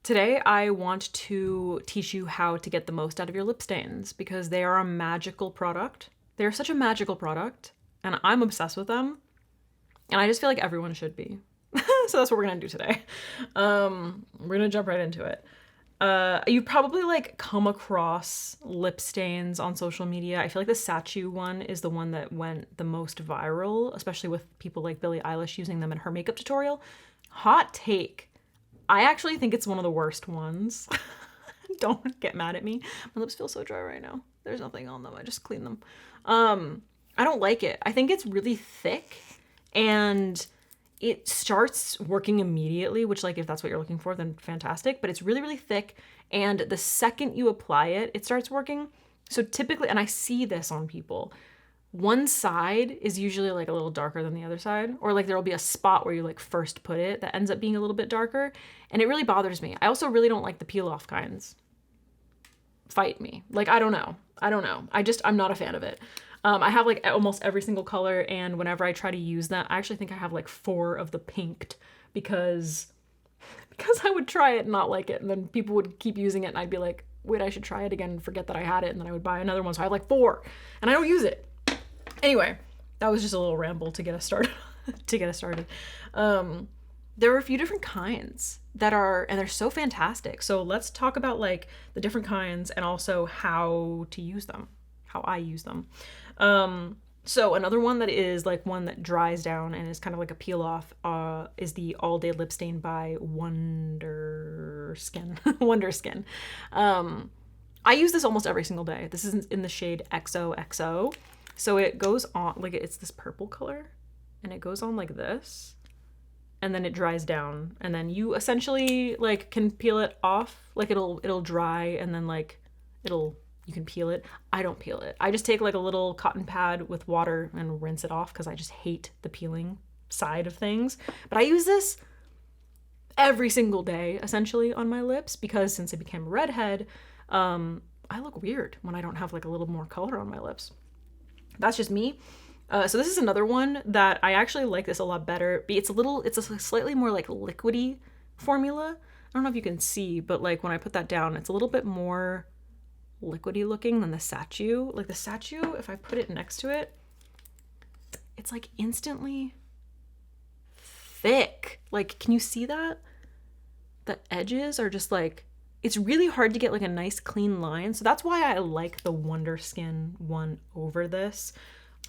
Today, I want to teach you how to get the most out of your lip stains because they are a magical product. They're such a magical product, and I'm obsessed with them. And I just feel like everyone should be. So that's what we're gonna do today. We're gonna jump right into it. You've probably like come across lip stains on social media. I feel like the Sachu one is the one that went the most viral, especially with people like Billie Eilish using them in her makeup tutorial. Hot take. I actually think it's one of the worst ones. Don't get mad at me. My lips feel so dry right now. There's nothing on them. I just cleaned them. I don't like it. I think it's really thick and it starts working immediately, which like if that's what you're looking for, then fantastic. But it's really, really thick. And the second you apply it, it starts working. So typically, and I see this on people, one side is usually like a little darker than the other side, or like there'll be a spot where you like first put it that ends up being a little bit darker, and it really bothers me. I also really don't like the peel off kinds. Fight me. Like, I don't know. I'm not a fan of it. I have like almost every single color, and whenever I try to use that, I actually think I have like 4 of the pinked because I would try it and not like it, and then people would keep using it, and I'd be like, wait, I should try it again and forget that I had it, and then I would buy another one. So I have like 4, and I don't use it. Anyway, that was just a little ramble to get us started. There are a few different kinds and they're so fantastic. So let's talk about like the different kinds and also how to use them, how I use them. So another one that is like one that dries down and is kind of like a peel off is the All Day Lip Stain by Wonder Skin. Wonder Skin. I use this almost every single day. This is in the shade XOXO. So it goes on, like it's this purple color, and it goes on like this, and then it dries down, and then you essentially like can peel it off. Like it'll dry, and then like you can peel it. I don't peel it. I just take like a little cotton pad with water and rinse it off because I just hate the peeling side of things. But I use this every single day essentially on my lips because since I became a redhead, I look weird when I don't have like a little more color on my lips. That's just me. So this is another one that I actually like this a lot better. It's a slightly more like liquidy formula. I don't know if you can see, but like when I put that down, it's a little bit more liquidy looking than the Sachu. Like the Sachu, if I put it next to it, it's like instantly thick. Like, can you see that? The edges are just like, it's really hard to get like a nice clean line. So that's why I like the Wonder Skin one over this.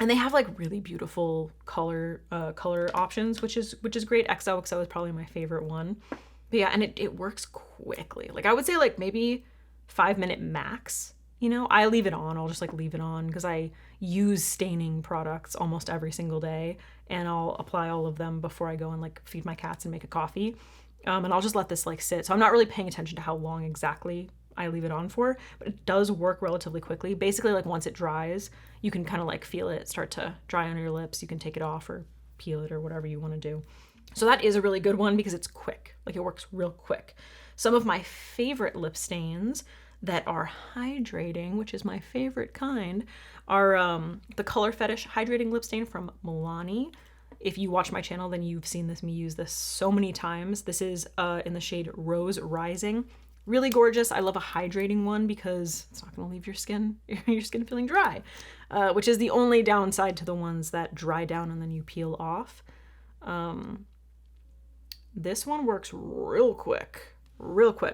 And they have like really beautiful color options, which is great. XOXO is probably my favorite one. But yeah, and it works quickly. Like I would say like maybe 5-minute max. You know, I leave it on. I'll just like leave it on because I use staining products almost every single day, and I'll apply all of them before I go and like feed my cats and make a coffee. And I'll just let this like sit. So I'm not really paying attention to how long exactly I leave it on for, but it does work relatively quickly. Basically, like once it dries, you can kind of like feel it start to dry on your lips. You can take it off or peel it or whatever you want to do. So that is a really good one because it's quick. Like it works real quick. Some of my favorite lip stains that are hydrating, which is my favorite kind, are the Color Fetish Hydrating Lip Stain from Milani. If you watch my channel, then you've seen me use this so many times. This is in the shade Rose Rising. Really gorgeous. I love a hydrating one because it's not going to leave your skin feeling dry, which is the only downside to the ones that dry down and then you peel off. This one works real quick.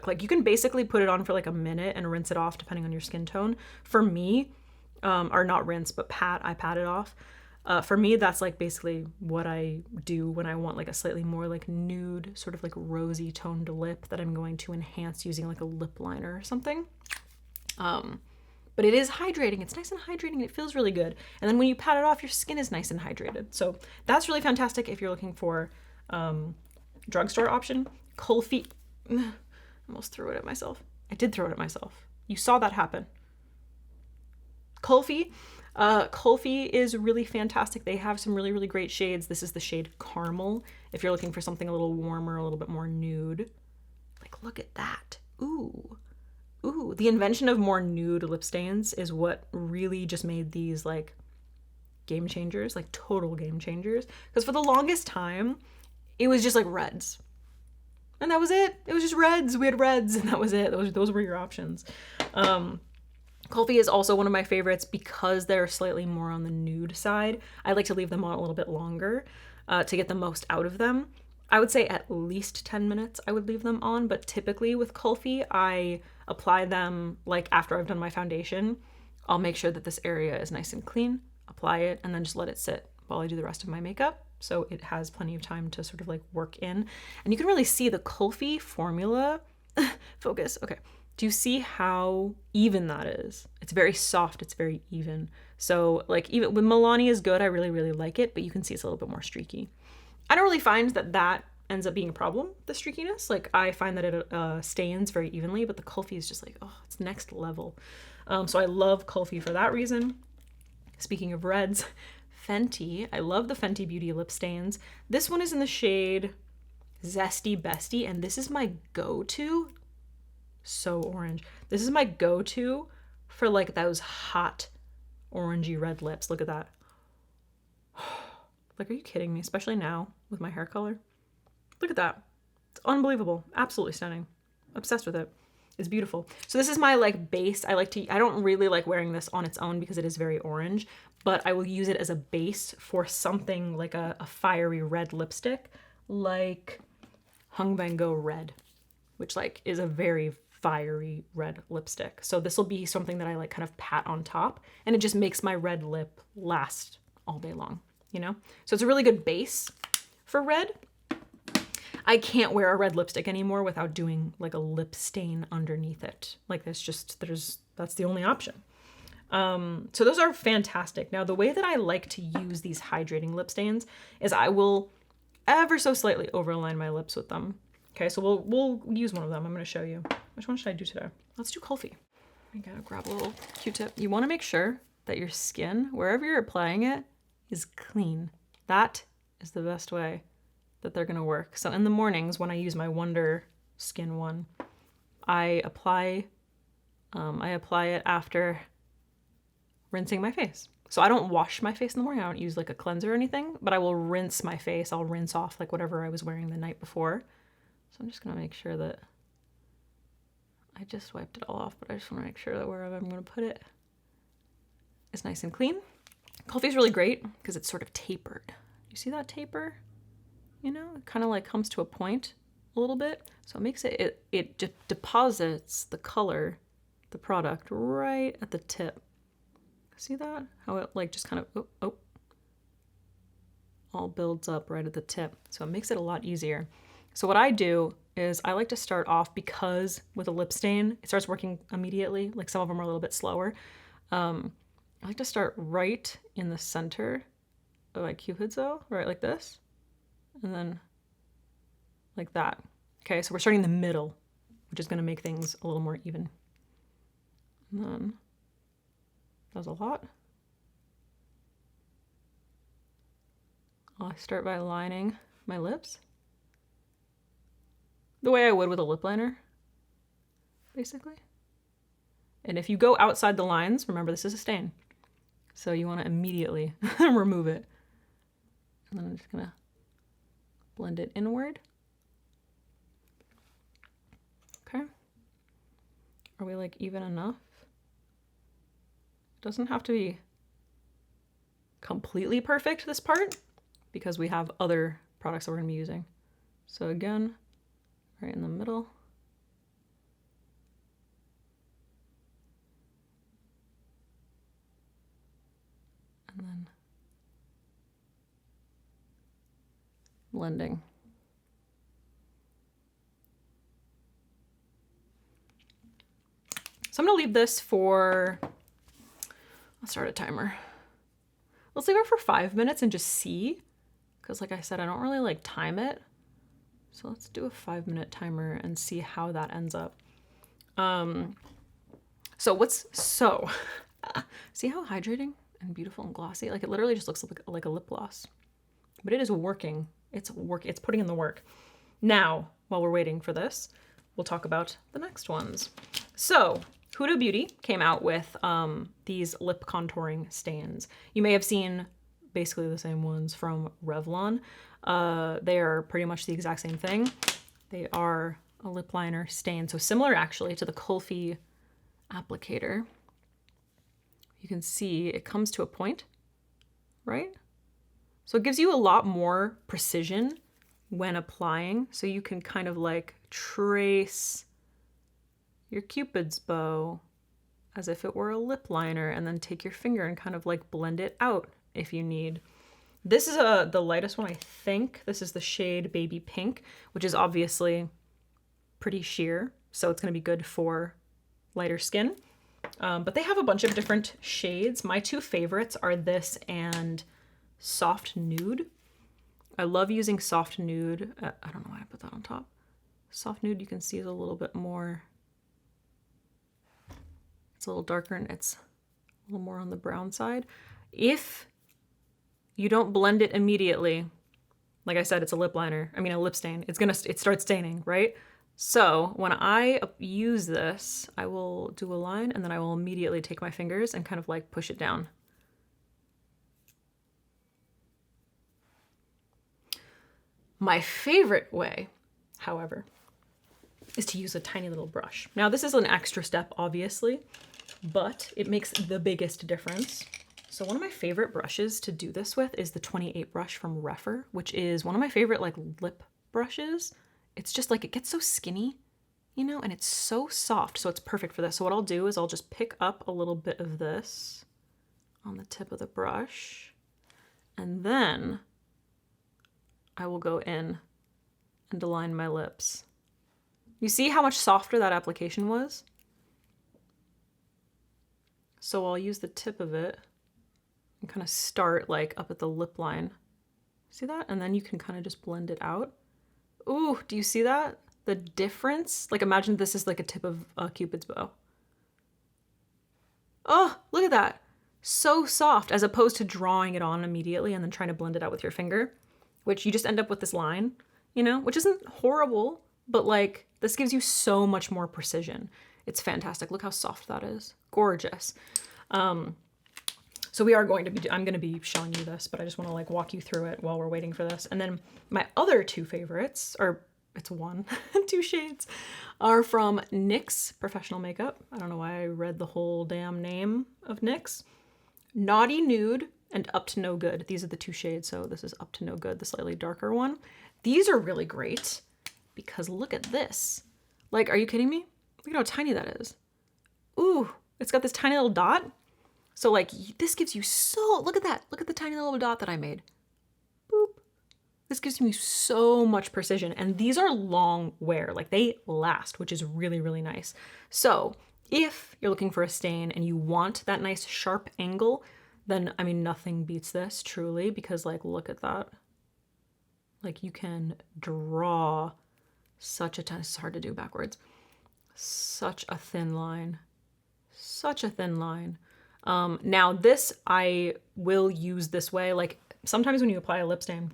Like you can basically put it on for like a minute and rinse it off depending on your skin tone. For me, or not rinse, but I pat it off. For me, that's like basically what I do when I want like a slightly more like nude, sort of like rosy toned lip that I'm going to enhance using like a lip liner or something. But it is hydrating. It's nice and hydrating and it feels really good. And then when you pat it off, your skin is nice and hydrated. So that's really fantastic if you're looking for drugstore option. Kulfi. I almost threw it at myself. I did throw it at myself. You saw that happen. Kulfi. Kulfi is really fantastic. They have some really, really great shades. This is the shade Caramel. If you're looking for something a little warmer, a little bit more nude. Like, look at that. Ooh. The invention of more nude lip stains is what really just made these like game changers, like total game changers. Because for the longest time, it was just like reds. And that was it. It was just reds. We had reds and that was it. Those were your options. Coffee is also one of my favorites because they're slightly more on the nude side. I like to leave them on a little bit longer to get the most out of them. I would say at least 10 minutes I would leave them on, but typically with Kulfi, I apply them like after I've done my foundation. I'll make sure that this area is nice and clean, apply it, and then just let it sit while I do the rest of my makeup. So it has plenty of time to sort of like work in. And you can really see the Kulfi formula. Focus, okay. Do you see how even that is? It's very soft, it's very even. So like even when Milani is good, I really, really like it, but you can see it's a little bit more streaky. I don't really find that ends up being a problem, the streakiness. Like I find that it stains very evenly, but the Kulfi is just like, oh, it's next level. So I love Kulfi for that reason. Speaking of reds, Fenty. I love the Fenty Beauty lip stains. This one is in the shade Zesty Bestie, and this is my go-to. So orange. This is my go-to for like those hot orangey red lips. Look at that. Like, are you kidding me? Especially now with my hair color. Look at that. It's unbelievable. Absolutely stunning. Obsessed with it. It's beautiful. So this is my like base. I don't really like wearing this on its own because it is very orange, but I will use it as a base for something like a fiery red lipstick, like Hung Bango Red, which like is a very fiery red lipstick. So this will be something that I like kind of pat on top, and it just makes my red lip last all day long, you know? So it's a really good base for red. I can't wear a red lipstick anymore without doing like a lip stain underneath it. Like that's the only option. So those are fantastic. Now the way that I like to use these hydrating lip stains is I will ever so slightly overline my lips with them. Okay, so we'll use one of them. I'm gonna show you. Which one should I do today? Let's do Kulfi. I gotta grab a little Q-tip. You wanna make sure that your skin, wherever you're applying it, is clean. That is the best way that they're gonna work. So in the mornings when I use my Wonder Skin one, I apply it after rinsing my face. So I don't wash my face in the morning. I don't use like a cleanser or anything, but I will rinse my face. I'll rinse off like whatever I was wearing the night before. So I'm just gonna make sure that I just wiped it all off, but I just wanna make sure that wherever I'm gonna put it is nice and clean. Kulfi is really great because it's sort of tapered. You see that taper? You know, it kind of like comes to a point a little bit. So it makes it deposits the color, the product right at the tip. See that? How it like just kind of, all builds up right at the tip. So it makes it a lot easier. So what I do is I like to start off, because with a lip stain, it starts working immediately. Like some of them are a little bit slower. I like to start right in the center of my Cupid's though, right like this. And then like that. Okay, so we're starting in the middle, which is gonna make things a little more even. And then, that was a lot. I'll start by lining my lips the way I would with a lip liner, basically. And if you go outside the lines, remember this is a stain. So you wanna immediately remove it. And then I'm just gonna blend it inward. Okay. Are we like even enough? It doesn't have to be completely perfect, this part, because we have other products that we're gonna be using. So again, right in the middle. And then blending. So I'm gonna leave this for, I'll start a timer. Let's leave it for 5 minutes and just see, because like I said, I don't really like time it. So let's do a 5-minute timer and see how that ends up. See how hydrating and beautiful and glossy? Like it literally just looks like a lip gloss, but it is working. It's putting in the work. Now, while we're waiting for this, we'll talk about the next ones. So Huda Beauty came out with these lip contouring stains. You may have seen basically the same ones from Revlon. They are pretty much the exact same thing. They are a lip liner stain. So similar actually to the Kulfi applicator. You can see it comes to a point, right? So it gives you a lot more precision when applying. So you can kind of like trace your Cupid's bow as if it were a lip liner and then take your finger and kind of like blend it out if you need. This is the lightest one, I think. This is the shade Baby Pink, which is obviously pretty sheer. So it's gonna be good for lighter skin. But they have a bunch of different shades. My two favorites are this and Soft Nude. I love using Soft Nude. I don't know why I put that on top. Soft Nude you can see is a little bit more, it's a little darker and it's a little more on the brown side. If you don't blend it immediately, like I said, it's a lip liner. I mean, a lip stain. It starts staining, right? So when I use this, I will do a line and then I will immediately take my fingers and kind of like push it down. My favorite way, however, is to use a tiny little brush. Now this is an extra step, obviously, but it makes the biggest difference. So one of my favorite brushes to do this with is the 28 brush from Refer, which is one of my favorite like lip brushes. It's just like, it gets so skinny, you know, and it's so soft. So it's perfect for this. So what I'll do is I'll just pick up a little bit of this on the tip of the brush, and then I will go in and align my lips. You see how much softer that application was? So I'll use the tip of it and kind of start like up at the lip line. See that? And then you can kind of just blend it out. Ooh, do you see that? The difference? Like imagine this is like a tip of a Cupid's bow. Oh, look at that. So soft, as opposed to drawing it on immediately and then trying to blend it out with your finger, which you just end up with this line, you know, which isn't horrible, but like this gives you so much more precision. It's fantastic. Look how soft that is. Gorgeous. So we are going to be, I'm going to be showing you this, but I just want to like walk you through it while we're waiting for this. And then my other two favorites, or it's one, two shades, are from NYX Professional Makeup. I don't know why I read the whole damn name of NYX. Naughty Nude and Up to No Good. These are the two shades. So this is Up to No Good, the slightly darker one. These are really great because look at this. Like, are you kidding me? Look at how tiny that is. Ooh, it's got this tiny little dot. So like this gives you so, look at that. Look at the tiny little dot that I made. Boop. This gives me so much precision. And these are long wear, like they last, which is really, really nice. So if you're looking for a stain and you want that nice sharp angle, then I mean, nothing beats this truly, because like, look at that. Like you can draw such a, it's hard to do backwards. Such a thin line, such a thin line. Now this, I will use this way. Like sometimes when you apply a lip stain,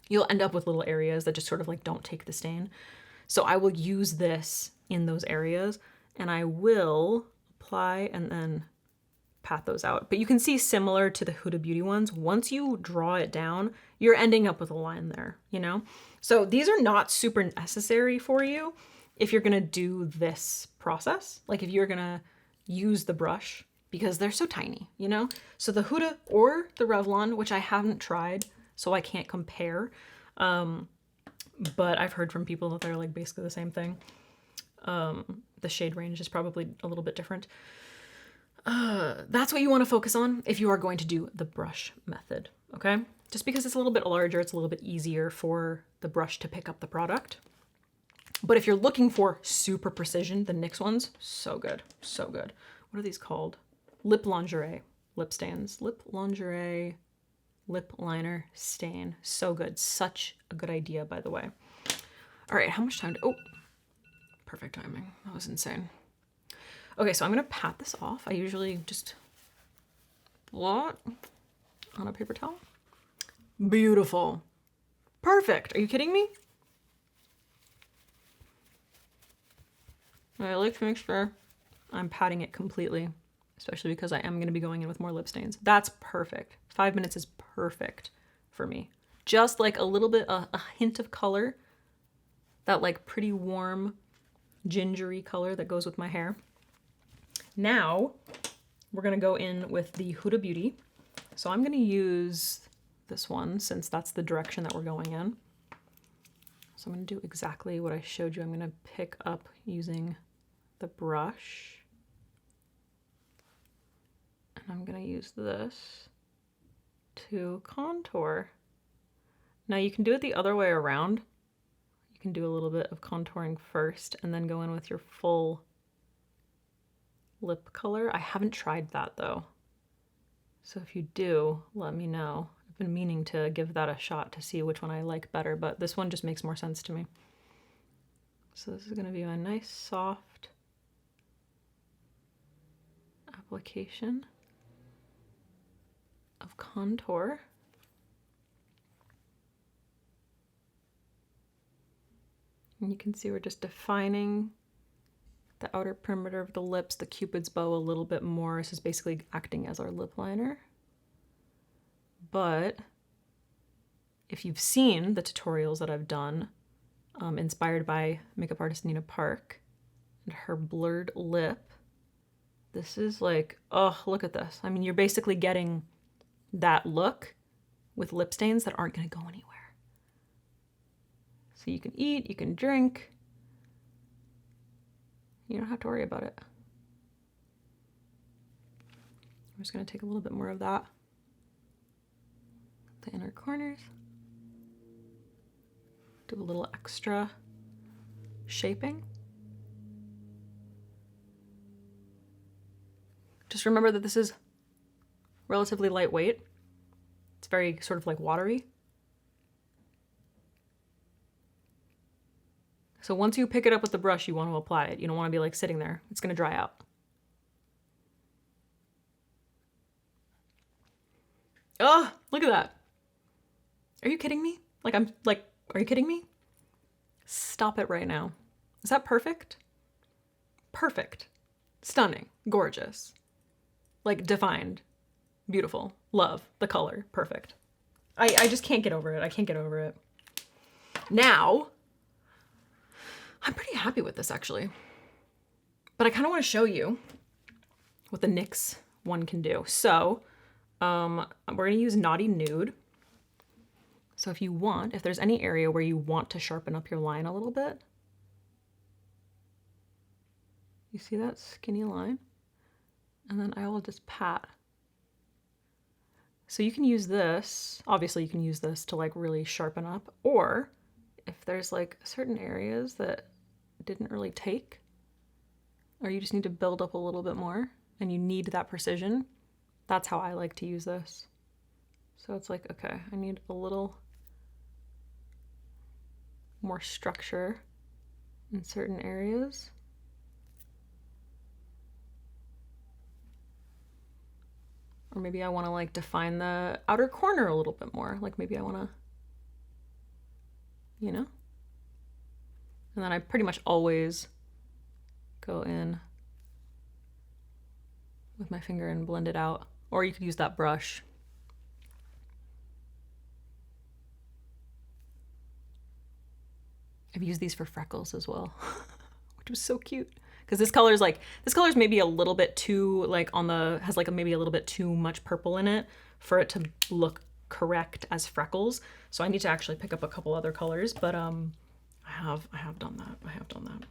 you'll end up with little areas that just sort of like don't take the stain. So I will use this in those areas and I will apply and then pat those out. But you can see similar to the Huda Beauty ones, once you draw it down, you're ending up with a line there, you know? So these are not super necessary for you if you're gonna do this process. Like if you're gonna use the brush, because they're so tiny, you know? So the Huda or the Revlon, which I haven't tried, so I can't compare, but I've heard from people that they're like basically the same thing. The shade range is probably a little bit different. That's what you want to focus on if you are going to do the brush method, okay? Just because it's a little bit larger, it's a little bit easier for the brush to pick up the product. But if you're looking for super precision, the NYX ones, so good, so good. What are these called? Lip Lingerie lip stains. Lip Lingerie lip liner stain. So good. Such a good idea, by the way. All right, how much time? Oh, perfect timing. That was insane. Okay, so I'm gonna pat this off. I usually just blot on a paper towel. Beautiful. Perfect. Are you kidding me? I like to make sure I'm patting it completely, especially because I am going to be going in with more lip stains. That's perfect. 5 minutes is perfect for me. Just like a little bit, a hint of color that like pretty warm gingery color that goes with my hair. Now we're gonna go in with the Huda Beauty. So I'm gonna use this one since that's the direction that we're going in. So I'm gonna do exactly what I showed you. I'm gonna pick up using the brush. And I'm gonna use this to contour. Now you can do it the other way around. You can do a little bit of contouring first and then go in with your full lip color. I haven't tried that though. So if you do, let me know. I've been meaning to give that a shot to see which one I like better, but this one just makes more sense to me. So this is gonna be a nice soft application of contour. And you can see we're just defining the outer perimeter of the lips, the Cupid's bow a little bit more. This is basically acting as our lip liner. But if you've seen the tutorials that I've done, inspired by makeup artist Nina Park and her blurred lip, this is like, oh, look at this. I mean, you're basically getting that look with lip stains that aren't gonna go anywhere. So you can eat, you can drink. You don't have to worry about it. I'm just gonna take a little bit more of that. The inner corners. Do a little extra shaping. Just remember that this is relatively lightweight. It's very sort of like watery. So once you pick it up with the brush, you want to apply it. You don't want to be like sitting there. It's going to dry out. Oh, look at that. Are you kidding me? Are you kidding me? Stop it right now. Is that perfect? Perfect. Stunning. Gorgeous. Like defined. Beautiful. Love. The color. Perfect. I just can't get over it. I can't get over it. Now, I'm pretty happy with this actually. But I kind of want to show you what the NYX one can do. So we're going to use Naughty Nude. So if there's any area where you want to sharpen up your line a little bit, you see that skinny line? And then I will just pat. So you can use this, obviously you can use this to like really sharpen up, or if there's like certain areas that didn't really take, or you just need to build up a little bit more and you need that precision, that's how I like to use this. So it's like, okay, I need a little more structure in certain areas. Or maybe I want to like define the outer corner a little bit more. Like maybe I want to, you know? And then I pretty much always go in with my finger and blend it out. Or you could use that brush. I've used these for freckles as well, which was so cute. Because this color is maybe a little bit too, like has like maybe a little bit too much purple in it for it to look correct as freckles. So I need to actually pick up a couple other colors, but I have done that. I have done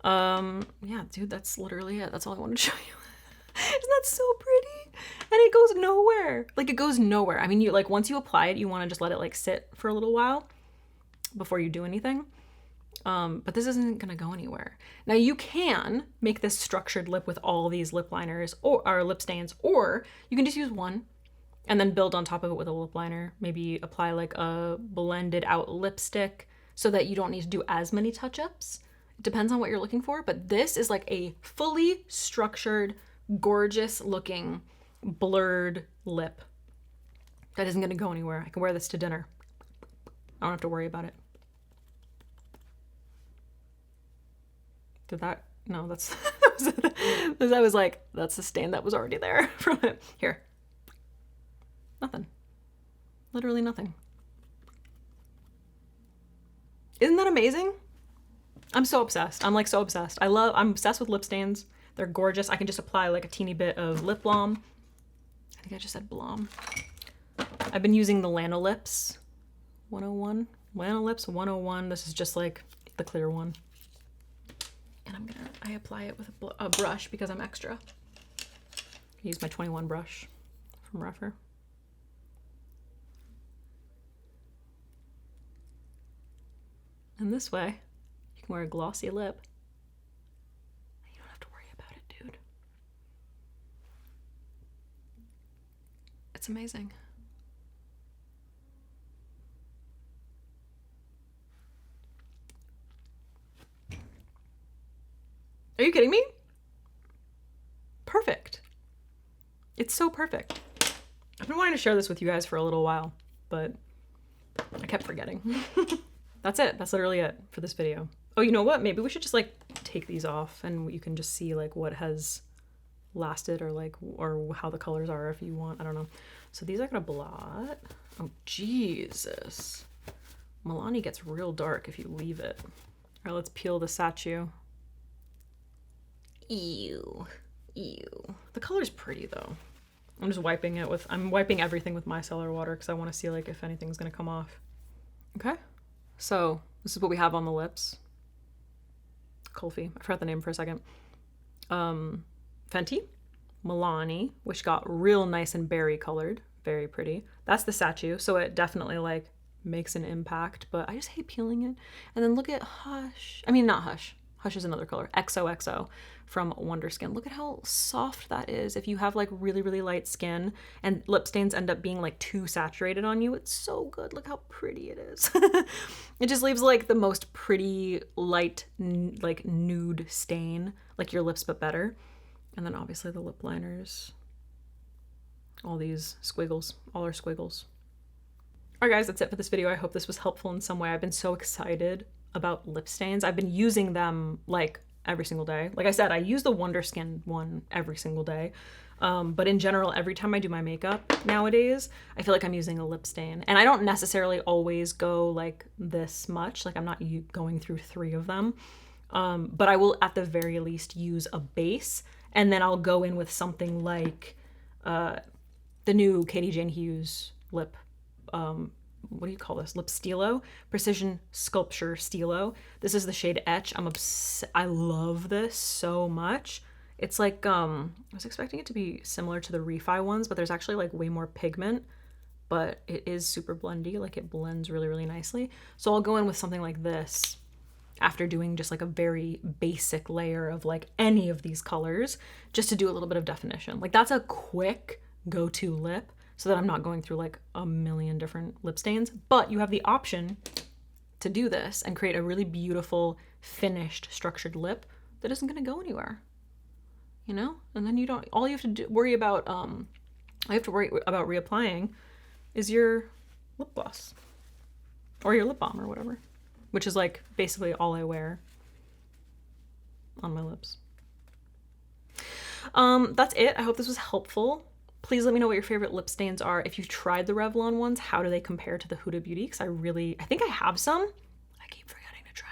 that. Yeah, dude, that's literally it. That's all I wanted to show you. Isn't that so pretty? And it goes nowhere. Like it goes nowhere. I mean, you like once you apply it, you want to just let it like sit for a little while before you do anything. But this isn't gonna go anywhere. Now you can make this structured lip with all these lip liners or lip stains, or you can just use one and then build on top of it with a lip liner. Maybe apply like a blended out lipstick so that you don't need to do as many touch-ups. It depends on what you're looking for, but this is like a fully structured, gorgeous looking blurred lip that isn't gonna go anywhere. I can wear this to dinner. I don't have to worry about it. Did that? No, that's, I was like, that's the stain that was already there from it. Here. Nothing. Literally nothing. Isn't that amazing? I'm so obsessed. I'm like so obsessed. I'm obsessed with lip stains. They're gorgeous. I can just apply like a teeny bit of lip balm. I think I just said balm. I've been using the Lanolips 101. Lanolips 101. This is just like the clear one. And I apply it with a brush because I'm extra. I use my 21 brush from Refer. And this way, you can wear a glossy lip. You don't have to worry about it, dude. It's amazing. Are you kidding me? Perfect. It's so perfect. I've been wanting to share this with you guys for a little while, but I kept forgetting. That's it. That's literally it for this video. Oh, you know what? Maybe we should just like take these off and you can just see like what has lasted or how the colors are if you want. I don't know. So these are gonna blot. Oh, Jesus. Milani gets real dark if you leave it. All right, let's peel the Sachu. Ew. Ew. The color's pretty though. I'm just wiping it with, I'm wiping everything with micellar water because I want to see like if anything's gonna come off. Okay. So this is what we have on the lips. Kulfi. I forgot the name for a second. Fenty. Milani, which got real nice and berry colored. Very pretty. That's the Sachu, so it definitely like makes an impact, but I just hate peeling it. And then look at Hush. I mean, not Hush. Hush is another color. XOXO from Wonder Skin. Look at how soft that is. If you have like really, really light skin and lip stains end up being like too saturated on you, it's so good. Look how pretty it is. It just leaves like the most pretty light, like nude stain, like your lips, but better. And then obviously the lip liners, all these squiggles, all our squiggles. All right, guys, that's it for this video. I hope this was helpful in some way. I've been so excited about lip stains. I've been using them like every single day. Like I said, I use the Wonder Skin one every single day. But in general, every time I do my makeup nowadays, I feel like I'm using a lip stain. And I don't necessarily always go like this much. Like I'm not going through 3 of them. But I will at the very least use a base. And then I'll go in with something like the new Katie Jane Hughes lip, what do you call this? Lip Stilo, Precision Sculpture Stilo. This is the shade Etch. I love this so much. It's like, I was expecting it to be similar to the Refi ones, but there's actually like way more pigment, but it is super blendy. Like it blends really, really nicely. So I'll go in with something like this after doing just like a very basic layer of like any of these colors, just to do a little bit of definition. Like that's a quick go-to lip so that I'm not going through like a million different lip stains, but you have the option to do this and create a really beautiful finished structured lip that isn't gonna go anywhere, you know? And then all you have to worry about, reapplying is your lip gloss or your lip balm or whatever, which is like basically all I wear on my lips. That's it. I hope this was helpful. Please let me know what your favorite lip stains are. If you've tried the Revlon ones, how do they compare to the Huda Beauty? Because I think I have some. I keep forgetting to try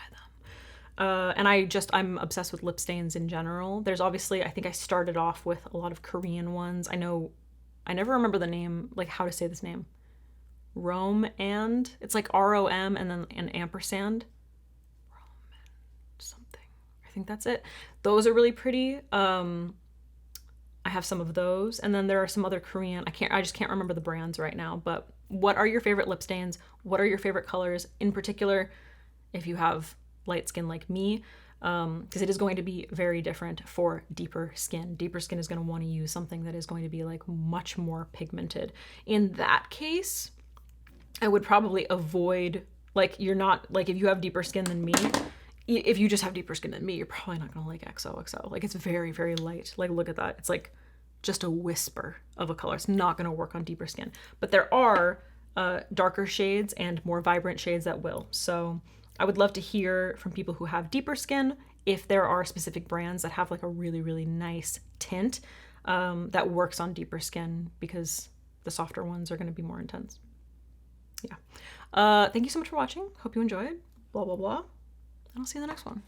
them. And I'm obsessed with lip stains in general. There's obviously, I think I started off with a lot of Korean ones. I never remember the name, like how to say this name. It's like ROM and then an ampersand. Roman something. I think that's it. Those are really pretty. I have some of those, and then there are some other Korean. I just can't remember the brands right now, but what are your favorite lip stains? What are your favorite colors? In particular, if you have light skin like me, because it is going to be very different for deeper skin. Deeper skin is going to want to use something that is going to be like much more pigmented. In that case, I would probably avoid, like you're not, like if you have deeper skin than me, if you just have deeper skin than me, you're probably not gonna like XOXO. Like it's very, very light. Like look at that. It's like just a whisper of a color. It's not gonna work on deeper skin. But there are darker shades and more vibrant shades that will. So I would love to hear from people who have deeper skin if there are specific brands that have like a really, really nice tint that works on deeper skin, because the softer ones are gonna be more intense. Yeah. Thank you so much for watching. Hope you enjoyed. blah, blah, blah. And I'll see you in the next one.